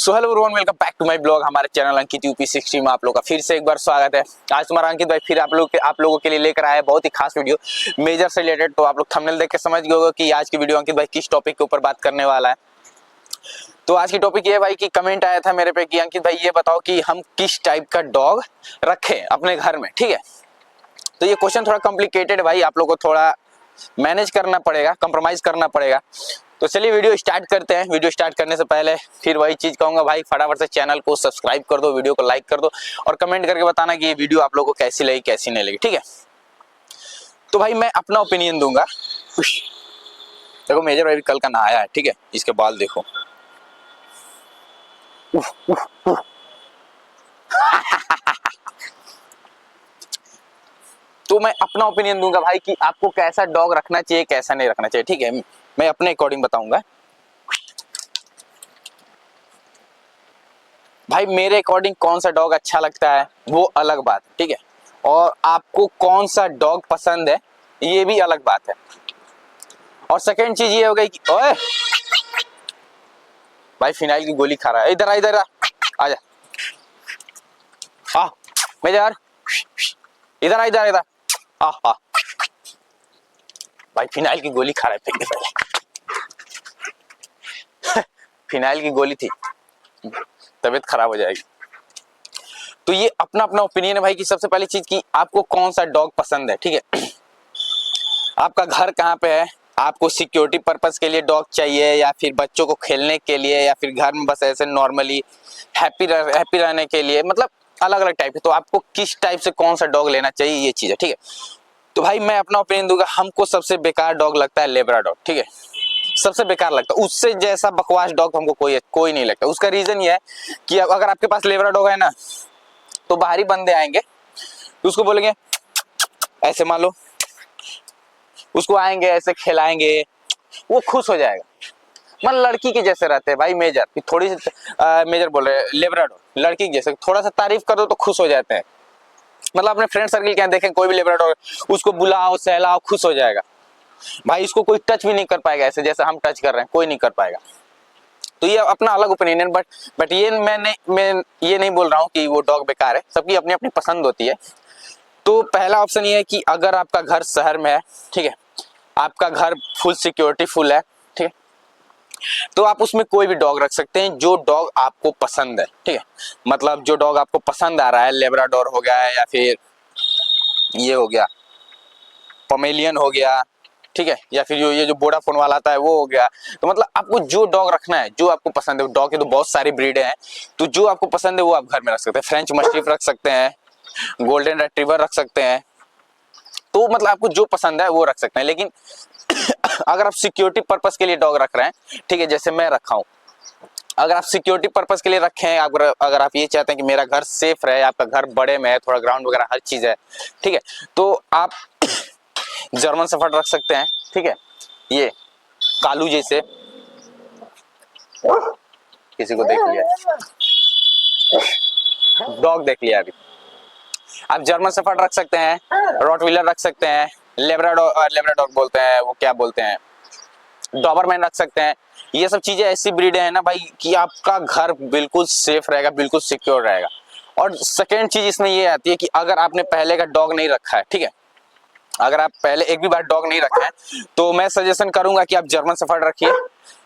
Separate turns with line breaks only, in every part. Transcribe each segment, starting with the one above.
So hello everyone, welcome back to my blog. हमारे channel Ankit UP 60 में आप लोग का फिर से एक बार स्वागत है। आज तुम्हारा अंकित भाई फिर आप लोगों के लिए लेकर आया है बहुत ही खास वीडियो मेजर से रिलेटेड। तो आप लोग थंबनेल देख के समझ गए होंगे कि आज की वीडियो अंकित भाई किस टॉपिक के ऊपर बात करने वाला है। तो आज की टॉपिक ये है भाई कि कमेंट आया था मेरे पे कि अंकित भाई ये बताओ कि हम किस टाइप का डॉग रखें अपने घर में। ठीक है, तो ये क्वेश्चन थोड़ा कॉम्प्लिकेटेड है भाई, आप लोग को थोड़ा मैनेज करना पड़ेगा, कंप्रोमाइज करना पड़ेगा। तो चलिए वीडियो स्टार्ट करते हैं। वीडियो स्टार्ट करने से पहले फिर वही चीज कहूंगा भाई, फटाफट से चैनल को सब्सक्राइब कर दो, वीडियो को लाइक कर दो और कमेंट करके बताना कि ये वीडियो आप लोगों को कैसी लगी कैसी नहीं लगी। ठीक है, तो भाई मैं अपना ओपिनियन दूंगा। देखो मेजर भाई कल का नहाया है, ठीक है, इसके बाल देखो। तो मैं अपना ओपिनियन दूंगा भाई कि आपको कैसा डॉग रखना चाहिए कैसा नहीं रखना चाहिए। ठीक है, मैं अपने अकॉर्डिंग बताऊंगा। भाई मेरे अकॉर्डिंग कौन सा डॉग अच्छा लगता है वो अलग बात है, ठीक है, और आपको कौन सा डॉग पसंद है ये भी अलग बात है। और सेकंड चीज ये हो गई कि ओए भाई फिनाइल की गोली खा रहा है, इधर आ इधर आ जा, मैं यार इधर आ इधर इधर आ भाई फिनाइल की गोली खा रहा है, फेंक दे पहले। फिनाइल की गोली थी, तबीयत खराब हो जाएगी। तो ये अपना अपना ओपिनियन है भाई कि सबसे पहली चीज कि आपको कौन सा डॉग पसंद है। ठीक है, आपका घर कहाँ पे है, आपको सिक्योरिटी पर्पस के लिए डॉग चाहिए या फिर बच्चों को खेलने के लिए या फिर घर में बस ऐसे नॉर्मली हैप्पी रहने के लिए, मतलब अलग अलग टाइप है। तो आपको किस टाइप से कौन सा डॉग लेना चाहिए ये चीज है। ठीक है, तो भाई मैं अपना ओपिनियन दूंगा, हमको सबसे बेकार डॉग लगता है लेब्राडोर। ठीक है, सबसे बेकार लगता है, उससे जैसा बकवास डॉग हमको कोई नहीं लगता। उसका रीजन ये है कि अगर आपके पास लेब्राडोर है ना, तो बाहरी बंदे आएंगे तो उसको बोलेंगे ऐसे, मान लो उसको आएंगे ऐसे खिलाएंगे, वो खुश हो जाएगा। मतलब लड़की के जैसे रहते हैं भाई मेजर, थोड़ी सी मेजर बोल रहे हैं लेब्राडोर लड़की के जैसे, थोड़ा सा तारीफ कर दो तो खुश हो जाते हैं। मतलब अपने फ्रेंड सर्किल क्या देखें, कोई भी लेब्राडोर उसको बुलाओ सहलाओ खुश हो जाएगा भाई। इसको कोई टच भी नहीं कर पाएगा ऐसे जैसे हम टच कर रहे हैं, कोई नहीं कर पाएगा। तो ये अपना अलग ओपिनियन है, बट ये मैं ये नहीं बोल रहा हूँ कि वो डॉग बेकार है, सबकी अपनी अपनी पसंद होती है। तो पहला ऑप्शन ये है कि अगर आपका घर शहर में है, ठीक है, आपका घर फुल सिक्योरिटी फुल है, ठीक है, तो आप उसमें कोई भी डॉग रख सकते हैं जो डॉग आपको पसंद है। ठीक है, मतलब जो डॉग आपको पसंद आ रहा है, लेब्राडोर हो गया या फिर ये हो गया पोमेलियन हो गया, ठीक है, या फिर ये जो वोडाफोन वाला आता है वो हो गया। तो मतलब आपको जो डॉग रखना है जो आपको पसंद है, डॉग की तो बहुत सारी ब्रीडें हैं, तो जो आपको पसंद है वो आप घर में रख सकते हैं। फ्रेंच मस्टिफ रख सकते हैं, गोल्डन रिट्रीवर रख सकते हैं, तो मतलब आपको जो पसंद है वो रख सकते हैं। लेकिन अगर आप सिक्योरिटी पर्पस के लिए डॉग रख रहे हैं, ठीक है, जैसे मैं रखा हूं, अगर आप सिक्योरिटी पर्पस के लिए रखे हैं, अगर आप ये चाहते हैं कि मेरा घर सेफ रहे, आपका घर बड़े में है, थोड़ा ग्राउंड वगैरह हर चीज है, ठीक है, तो आप जर्मन शेफर्ड रख सकते हैं। ठीक है, ये कालू जैसे, किसी को देख लिया डॉग देख लिया अभी, आप जर्मन शेफर्ड रख सकते हैं, रॉटवीलर रख सकते हैं, लेब्राडोर बोलते हैं, वो क्या बोलते हैं, डॉबरमैन रख सकते हैं। ये सब चीजें ऐसी ब्रीड है ना भाई कि आपका घर बिल्कुल सेफ रहेगा, बिल्कुल सिक्योर रहेगा। और सेकेंड चीज इसमें ये आती है कि अगर आपने पहले का डॉग नहीं रखा है, ठीक है, अगर आप पहले एक भी बार डॉग नहीं रखे हैं, तो मैं सजेशन करूंगा कि आप जर्मन शेफर्ड रखिए,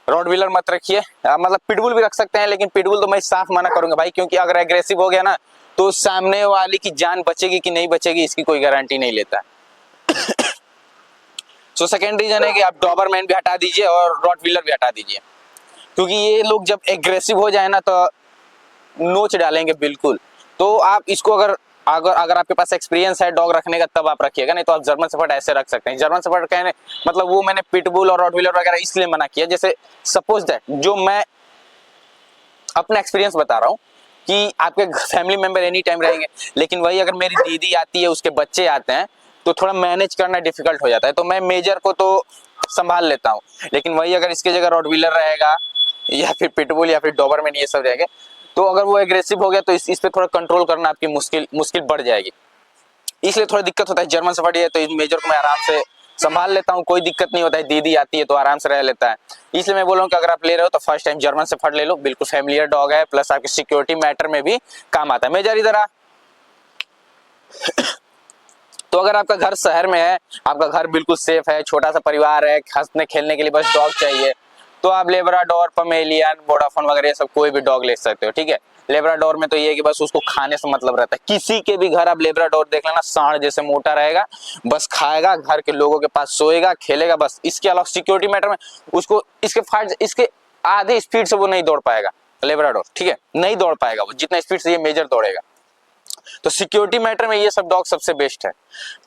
रॉटवीलर मत रखिए। मतलब पिटबुल भी रख सकते हैं, लेकिन पिटबुल तो मैं साफ मना करूंगा भाई, क्योंकि अगर एग्रेसिव हो गया ना तो सामने वाले की जान बचेगी कि नहीं बचेगी इसकी कोई गारंटी नहीं लेता है। सो सेकेंड रीजन है कि आप डॉबरमैन भी हटा दीजिए और रॉटवीलर भी हटा दीजिए, क्योंकि ये लोग जब एग्रेसिव हो जाए ना तो नोच डालेंगे बिल्कुल। तो आप इसको अगर अगर अगर आपके पास एक्सपीरियंस है डॉग रखने का तब आप रखिएगा, नहीं तो आप जर्मन शेफर्ड ऐसे रख सकते हैं। जर्मन शेफर्ड कहने मतलब वो मैंने पिटबुल और रॉटवीलर वगैरह इसलिए मना किया, जैसे सपोज दैट जो मैं अपना एक्सपीरियंस बता रहा हूँ कि आपके फैमिली मेंबर एनी टाइम रहेंगे, लेकिन वही अगर मेरी दीदी आती है उसके बच्चे आते हैं तो थोड़ा मैनेज करना डिफिकल्ट हो जाता है, तो मैं मेजर को तो संभाल लेता हूँ। लेकिन वही अगर इसकी जगह रॉटवीलर रहेगा या फिर पिटबुल या फिर डॉबरमैन ये सब रहेंगे, तो अगर वो एग्रेसिव हो गया तो इस पे थोड़ा कंट्रोल करना आपकी मुश्किल बढ़ जाएगी, इसलिए थोड़ा दिक्कत होता है। जर्मन शेफर्ड है तो इस मेजर को मैं आराम से संभाल लेता हूँ, कोई दिक्कत नहीं होता है, दीदी आती है तो आराम से रह लेता है। इसलिए मैं बोल रहा हूँ कि अगर आप ले रहे हो तो फर्स्ट टाइम जर्मन शेफर्ड ले लो, बिल्कुल फैमिलियर डॉग है, प्लस आपके सिक्योरिटी मैटर में भी काम आता है। मेजर इधर आ। तो अगर आपका घर शहर में है, आपका घर बिल्कुल सेफ है, छोटा सा परिवार है, हंसने खेलने के लिए बस डॉग चाहिए, तो आप लेब्राडोर, पमेलियन, वोडाफोन वगैरह ये सब कोई भी डॉग ले सकते हो, ठीक है। लेब्राडोर में तो ये है कि बस उसको खाने से मतलब रहता है। किसी के भी घर आप लेब्राडोर देख लेना, सांड जैसे मोटा रहेगा, बस खाएगा, घर के लोगों के पास सोएगा, खेलेगा, बस। इसके अलावा सिक्योरिटी मैटर में उसको इसके आधे स्पीड से वो नहीं दौड़ पाएगा लेब्राडोर, ठीक है, नहीं दौड़ पाएगा वो जितना स्पीड से ये मेजर दौड़ेगा। तो सिक्योरिटी मैटर में ये सब डॉग सबसे बेस्ट है।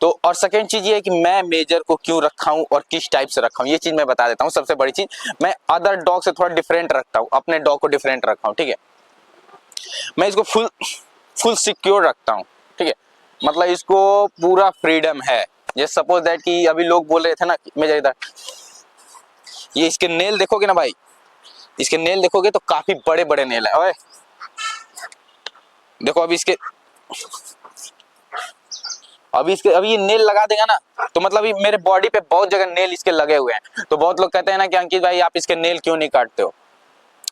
तो और सेकेंड चीज ये है कि मैं मेजर को क्यों रखा हूं और किस टाइप से रखा हूं, ये चीज मैं बता देता हूं। सबसे बड़ी चीज, मैं अदर डॉग से थोड़ा डिफरेंट रखता हूं, अपने डॉग को डिफरेंट रखा हूं, ठीक है। मैं इसको फुल सिक्योर रखता हूं, ठीक है, मतलब इसको पूरा फ्रीडम है। जैसे सपोज दैट कि अभी लोग बोल रहे थे ना, मेजर इधर, ये इसके नेल देखोगे ना भाई, इसके नेल देखोगे तो काफी बड़े बड़े नेल है। ओए देखो, अभी ये नेल लगा देगा ना, तो मतलब ये मेरे बॉडी पे बहुत जगह नेल इसके लगे हुए हैं। तो बहुत लोग कहते हैं ना कि अंकित भाई आप इसके नेल क्यों नहीं काटते हो।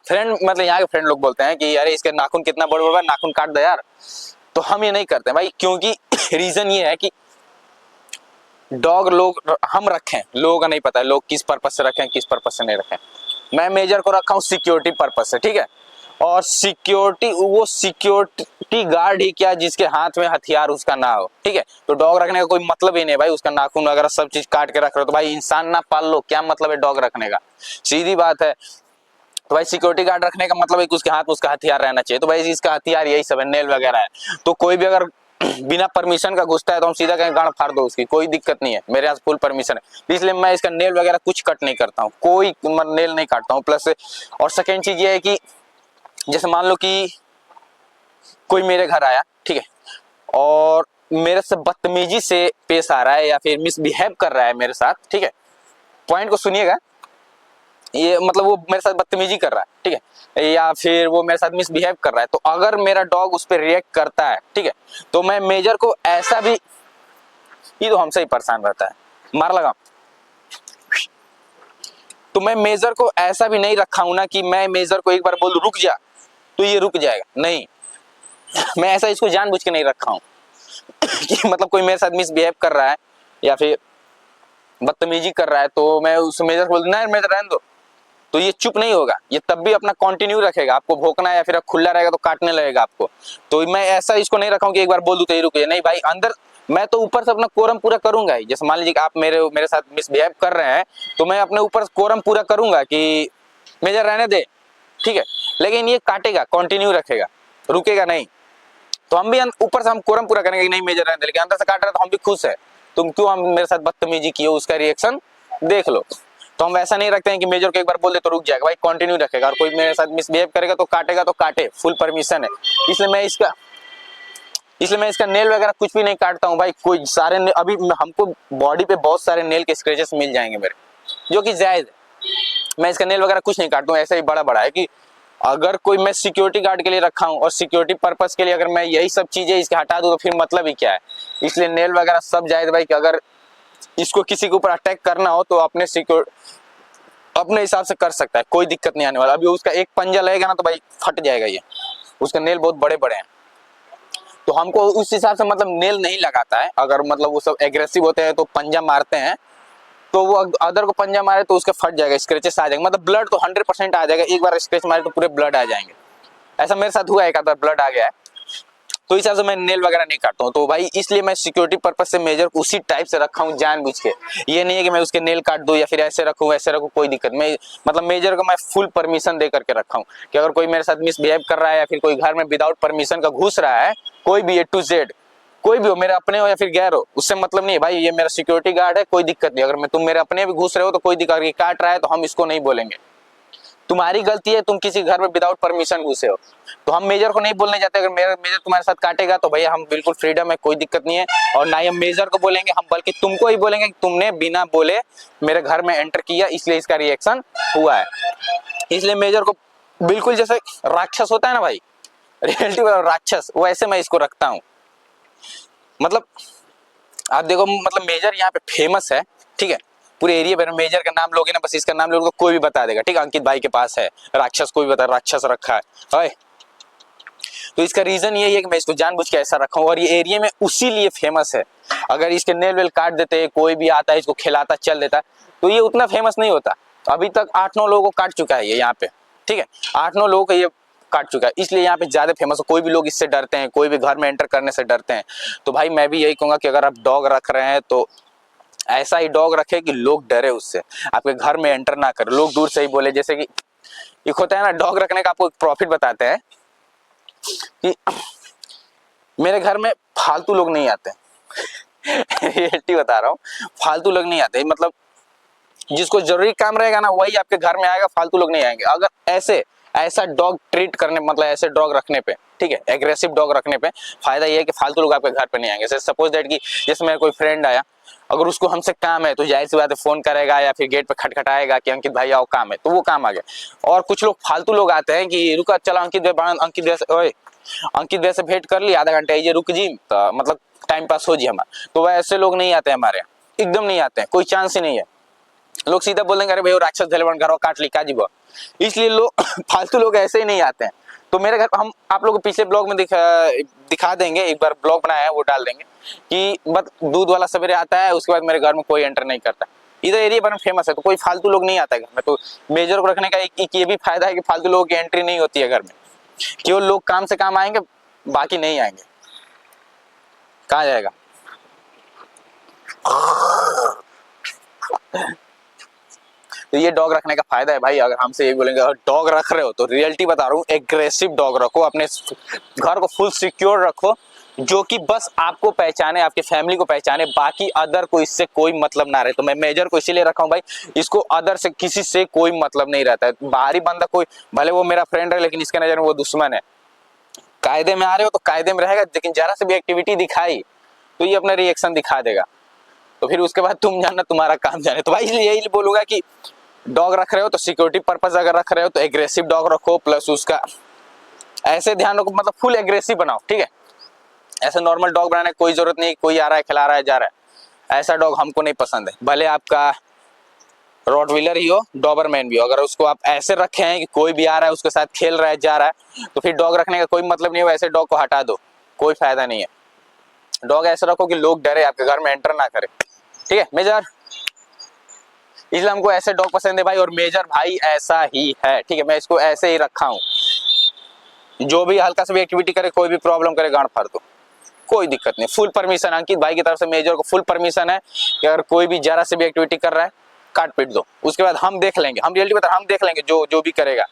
फ्रेंड, मतलब यहाँ के फ्रेंड लोग बोलते हैं कि अरे इसके नाखून कितना बड़ा बड़ा, नाखून काट दो यार। तो हम ये नहीं करते भाई, क्योंकि रीजन ये है कि डॉग लोग हम रखें, लोगों का नहीं पता है लोग किस पर्पज से रखें, किस पर्पज से नहीं रखें। मैं मेजर को रखा हूँ सिक्योरिटी पर्पज से, ठीक है। और सिक्योरिटी, वो सिक्योरिटी गार्ड ही क्या जिसके हाथ में हथियार उसका ना हो, ठीक है। तो डॉग रखने का कोई मतलब ही नहीं भाई, उसका नाखून वगैरह सब चीज काट के रख रहे हो तो भाई इंसान ना पाल लो, क्या मतलब है डॉग रखने का, सीधी बात है। तो भाई सिक्योरिटी गार्ड रखने का मतलब है कि उसके हाथ में उसका हथियार रहना चाहिए। तो भाई इसका हथियार यही सब है, नेल वगैरह है। तो कोई भी अगर बिना परमिशन का घुसता है तो हम सीधा कहें गांड फाड़ दो उसकी, कोई दिक्कत नहीं है, मेरे पास फुल परमिशन है। इसलिए मैं इसका नेल वगैरह कुछ कट नहीं करता हूँ, कोई नेल नहीं काटता हूँ। प्लस और सेकेंड चीज ये है कि जैसे मान लो कि कोई मेरे घर आया, ठीक है, और मेरे से बदतमीजी से पेश आ रहा है या फिर मिसबिहेव कर रहा है मेरे साथ, ठीक है, पॉइंट को सुनिएगा, ये मतलब वो मेरे साथ बदतमीजी कर रहा है, ठीक है, या फिर वो मेरे साथ मिसबिहेव कर रहा है, तो अगर मेरा डॉग उस पर रिएक्ट करता है, ठीक है, तो मैं मेजर को ऐसा भी, ये तो हमसे ही परेशान रहता है, मार लगा, तो मैं मेजर को ऐसा भी नहीं रखा हूं ना कि मैं मेजर को एक बार बोल रुक जा तो ये रुक जाएगा, नहीं। मैं ऐसा इसको जानबूझ के नहीं रखा हूं कि मतलब कोई मेरे साथ मिसबिहेव कर रहा है या फिर बदतमीजी कर रहा है तो मैं उस मेजर को बोल ना मेजर रहने दो, तो ये चुप नहीं होगा, ये तब भी अपना कंटिन्यू रखेगा, आपको भौंकना है या फिर खुला रहेगा तो काटने लगेगा आपको। तो मैं ऐसा इसको नहीं रखा हूं कि एक बार बोल दूं तो ये रुक जाए, नहीं भाई, अंदर मैं तो ऊपर से अपना कोरम पूरा करूंगा ही। जैसे मान लीजिए आप मेरे साथ मिसबिहेव कर रहे हैं तो मैं अपने ऊपर कोरम पूरा करूंगा कि मेजर रहने दे, ठीक है, लेकिन ये काटेगा, कंटिन्यू रखेगा, रुकेगा नहीं। तो हम भी ऊपर से हम कोरम पूरा करेंगे कि नहीं मेजर रहने दे, लेकिन अंदर से काट रहे तो हम भी खुश है, तुम क्यों हम मेरे साथ बदतमीजी किए, उसका रिएक्शन देख लो। तो हम वैसा नहीं रखते हैं कि मेजर को एक बार बोल दे तो रुक जाएगा, भाई कंटिन्यू रखेगा, और कोई मेरे साथ मिसबिहेव करेगा तो काटेगा तो काटे, फुल परमिशन है। इसलिए मैं इसका नेल वगैरह कुछ भी नहीं काटता हूँ भाई। कोई सारे अभी हमको बॉडी पे बहुत सारे नेल के स्क्रैचेस मिल जाएंगे मेरे, जो कि जायज है। मैं इसका नेल वगैरह कुछ नहीं काटता हूँ, ऐसा ही बड़ा बड़ा है कि अगर कोई मैं सिक्योरिटी गार्ड के लिए रखा हूँ और सिक्योरिटी पर्पस के लिए अगर मैं यही सब चीजें इसके हटा दूं तो फिर मतलब ही क्या है। इसलिए नेल वगैरह सब जायज भाई, कि अगर इसको किसी के ऊपर अटैक करना हो तो अपने हिसाब से कर सकता है, कोई दिक्कत नहीं आने वाला। अभी उसका एक पंजा लगेगा ना तो भाई फट जाएगा, ये उसका नेल बहुत बड़े बड़े हैं, तो हमको उस हिसाब से मतलब नेल नहीं लगाता है। अगर मतलब वो सब एग्रेसिव होते हैं तो पंजा मारते हैं, तो वो अदर को पंजा मारे तो उसके फट जाएगा, स्क्रैचेस आ जाएंगे, मतलब ब्लड तो 100% आ जाएगा, एक बार स्क्रैच मारे तो पूरे ब्लड आ जाएंगे। ऐसा मेरे साथ हुआ है, एक आधा ब्लड आ गया है, तो इस हिसाब से मैं नेल वगैरह नहीं काटता हूँ। तो भाई इसलिए मैं सिक्योरिटी पर्पज से मेजर उसी टाइप से रखा हूँ जानबूझ के। ये नहीं है कि मैं उसके नेल काट दूं या फिर ऐसे रखूं वैसे रखूं, कोई दिक्कत। मैं मतलब मेजर को मैं फुल परमिशन दे करके रखा हूँ कि अगर कोई मेरे साथ मिसबिहेव कर रहा है या फिर कोई घर में विदाउट परमिशन का घुस रहा है, कोई भी A to Z, कोई भी हो, मेरे अपने हो या फिर गैर हो, उससे मतलब नहीं है भाई, ये मेरा सिक्योरिटी गार्ड है, कोई दिक्कत नहीं। अगर तुम मेरे अपने भी घुस रहे हो तो कोई दिक्कत नहीं, काट रहा है तो हम इसको नहीं बोलेंगे, तुम्हारी गलती है, तुम किसी घर में विदाउट परमिशन घुसे हो, तो हम मेजर को नहीं बोलने जाते। अगर मेजर तुम्हारे साथ काटेगा तो भैया हम बिल्कुल फ्रीडम है, कोई दिक्कत नहीं है, और ना ही हम मेजर को बोलेंगे, हम बल्कि तुमको ही बोलेंगे कि तुमने बिना बोले मेरे घर में एंटर किया, इसलिए इसका रिएक्शन हुआ है। इसलिए मेजर को बिल्कुल जैसे राक्षस होता है ना भाई, रियलिटी राक्षस, वैसे मैं इसको रखता हूँ। मतलब आप देखो, मतलब मेजर यहाँ पे फेमस है ठीक है। पूरे एरिया में मेजर का नाम लोगे ना, बस इसका नाम लोगे तो कोई भी बता देगा, ठीक है। अंकित भाई के पास है राक्षस, कोई भी बता राक्षस रखा है। तो इसका रीजन यही है कि मैं इसको जानबूझ के ऐसा रखा हूँ, और ये एरिया में उसी लिए फेमस है। अगर इसके नेल वेल काट देते, कोई भी आता है इसको खिलाता चल देता, तो ये उतना फेमस नहीं होता। अभी तक 8-9 लोगों को काट चुका है ये यहाँ पे, ठीक है। 8-9 लोगों को ये काट चुका है, इसलिए यहाँ पे ज्यादा फेमस है। कोई भी लोग इससे डरते हैं, कोई भी घर में एंटर करने से डरते हैं। तो भाई मैं भी यही कहूंगा कि अगर आप डॉग रख रहे हैं तो ऐसा ही डॉग रखे कि लोग डरे उससे, आपके घर में एंटर ना करे, लोग दूर से ही बोले। जैसे कि एक होता है ना, डॉग रखने का आपको प्रॉफिट बताते हैं कि मेरे घर में फालतू लोग नहीं आते रियलिटी बता रहा हूँ, फालतू लोग नहीं आते। मतलब जिसको जरूरी काम रहेगा ना वही आपके घर में आएगा, फालतू लोग नहीं आएंगे। अगर ऐसा डॉग ट्रीट करने, मतलब ऐसे डॉग रखने पे, ठीक है, एग्रेसिव डॉग रखने पे फायदा ये है कि फालतू लोग आपके घर पे नहीं आएंगे। सपोज दैट कि जैसे मेरा कोई फ्रेंड आया, अगर उसको हमसे काम है तो जाहिर सी बात है फोन करेगा या फिर गेट पे खटखटाएगा कि अंकित भाई आओ काम है, तो वो काम आ गया। और कुछ लोग फालतू लोग आते हैं कि रुका, चला अंकित भाई से भेंट कर ली, आधा घंटा ये रुक जी, तो मतलब टाइम पास हो जी हमारा। तो वैसे लोग नहीं आते हमारे यहाँ, एकदम नहीं आते हैं, कोई चांस ही नहीं है। लोग सीधा बोलेंगे अरे भाई वो राक्षस धैलवन घर काट ली काजी बो। इसलिए लोग फालतू लोग ऐसे ही नहीं आते हैं। तो मेरे घर हम आप लोगों को पिछले ब्लॉग में दिखा देंगे, एक बार ब्लॉग बनाया है वो डाल देंगे कि बस दूध वाला सवेरे आता है, उसके बाद मेरे घर में कोई एंटर नहीं करता। इधर एरिया पर फेमस है तो कोई फालतू लोग नहीं आता घर में। तो मेजर को रखने का एक ये भी फायदा है कि फालतू लोगों की एंट्री नहीं होती है घर में, केवल लोग काम से काम आएंगे, बाकी नहीं आएंगे। कहाँ जाएगा तो ये डॉग रखने का फायदा है भाई। अगर हमसे ये बोलेंगे अगर डॉग रख रहे हो तो रियलिटी बता रहा हूँ, एग्रेसिव डॉग रखो, अपने घर को फुल सिक्योर रखो, जो कि बस आपको पहचाने, आपके फैमिली को पहचाने, बाकी अदर को इससे कोई मतलब ना रहे। तो मैं मेजर को इसीलिए रखा हूँ भाई, इसको अदर से किसी से कोई मतलब नहीं रहता है। बाहरी बंदा कोई भले वो मेरा फ्रेंड है लेकिन इसके नजर में वो दुश्मन है। कायदे में आ रहे हो तो कायदे में रहेगा, लेकिन जरा से भी एक्टिविटी दिखाई तो ये अपना रिएक्शन दिखा देगा। तो फिर उसके बाद तुम जानना, तुम्हारा काम जाने। तो भाई इसलिए यही बोलूंगा कि डॉग रख रहे हो तो सिक्योरिटी पर्पस अगर रख रहे हो तो एग्रेसिव डॉग रखो, प्लस उसका ऐसे ध्यान रखो, मतलब फुल एग्रेसिव बनाओ, ठीक है। ऐसे नॉर्मल डॉग बनाने की कोई जरूरत नहीं, कोई आ रहा है खिला रहा है जा रहा है, ऐसा डॉग हमको नहीं पसंद है। भले आपका रॉटविलर ही हो, डॉबरमैन भी हो, अगर उसको आप ऐसे रखे हैं कि कोई भी आ रहा है उसके साथ खेल रहा है जा रहा है, तो फिर डॉग रखने का कोई मतलब नहीं है। ऐसे डॉग को हटा दो, कोई फायदा नहीं है। डॉग ऐसे रखो कि लोग डरे, आपके घर में एंटर ना करे, ठीक है मेजर। इसलिए हमको ऐसे डॉग पसंद है भाई, और मेजर भाई ऐसा ही है, ठीक है। मैं इसको ऐसे ही रखा हूँ, जो भी हल्का सा भी एक्टिविटी करे, कोई भी प्रॉब्लम करे, गांड फाड़ दो, कोई दिक्कत नहीं। फुल परमिशन अंकित भाई की तरफ से मेजर को फुल परमिशन है कि अगर कोई भी जरा से भी एक्टिविटी कर रहा है काट पीट दो, उसके बाद हम देख लेंगे, हम रियलिटी बता, हम देख लेंगे जो भी करेगा,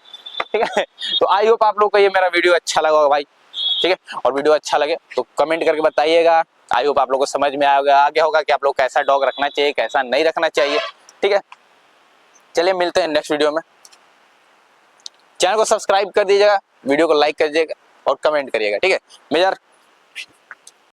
ठीक है। तो आई होप आप लोग को ये मेरा वीडियो अच्छा लगा होगा भाई, ठीक है। और वीडियो अच्छा लगे तो कमेंट करके बताइएगा। आई होप आप लोग को समझ में आया होगा कि आप लोग कैसा डॉग रखना चाहिए, कैसा नहीं रखना चाहिए, ठीक है। चलिए मिलते हैं नेक्स्ट वीडियो में। चैनल को सब्सक्राइब कर दीजिएगा, वीडियो को लाइक कर दीजिएगा और कमेंट करिएगा, ठीक है मेजर।